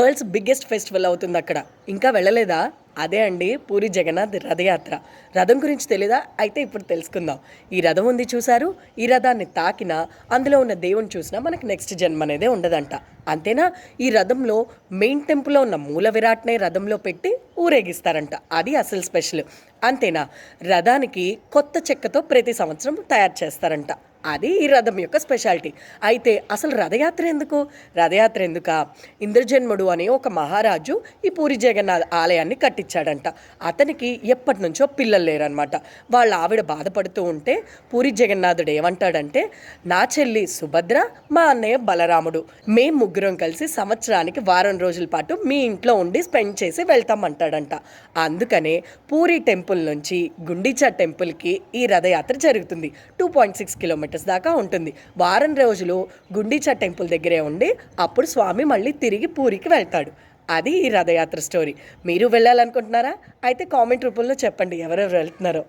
World's biggest festival అవుతుంది అక్కడ. ఇంకా వెళ్ళలేదా? అదే అండి పూరి జగన్నాథ్ రథయాత్ర. రథం గురించి తెలీదా? అయితే ఇప్పుడు తెలుసుకుందాం. ఈ రథం ఉంది చూసారు? ఈ రథాన్ని తాకినా, అందులో ఉన్న దేవుని చూసినా మనకి నెక్స్ట్ జన్మ అనేదే ఉండదంట. అంతేనా? ఈ రథంలో మెయిన్ టెంపుల్లో ఉన్న మూల విరాట్నే రథంలో పెట్టి ఊరేగిస్తారంట. అది అసలు స్పెషల్. అంతేనా? రథానికి కొత్త చెక్కతో ప్రతి సంవత్సరం తయారు చేస్తారంట. అది ఈ రథం యొక్క స్పెషాలిటీ. అయితే అసలు రథయాత్ర ఎందుకు? రథయాత్ర ఎందుక? ఇంద్రజన్ముడు అనే ఒక మహారాజు ఈ పూరి జగన్నాథ్ ఆలయాన్ని కట్టించాడంట. అతనికి ఎప్పటి నుంచో పిల్లలు లేరనమాట. వాళ్ళ ఆవిడ బాధపడుతూ ఉంటే పూరి జగన్నాథుడు ఏమంటాడంటే, నా చెల్లి సుభద్ర, మా అన్నయ్య బలరాముడు, మేము ముగ్గురం కలిసి సంవత్సరానికి వారం రోజుల పాటు మీ ఇంట్లో ఉండి స్పెండ్ చేసి వెళ్తామంటాడంట. అందుకనే పూరి టెంపుల్ నుంచి గుండీచా టెంపుల్కి ఈ రథయాత్ర జరుగుతుంది. 2.6 కిలోమీటర్స్ దాకా ఉంటుంది. వారం రోజులు గుండీచా టెంపుల్ దగ్గరే ఉండి అప్పుడు స్వామి మళ్ళీ తిరిగి పూరికి వెళ్తాడు. అది ఈ రథయాత్ర స్టోరీ. మీరు వెళ్ళాలనుకుంటున్నారా? అయితే కామెంట్ రూపంలో చెప్పండి ఎవరెవరు వెళ్తున్నారో.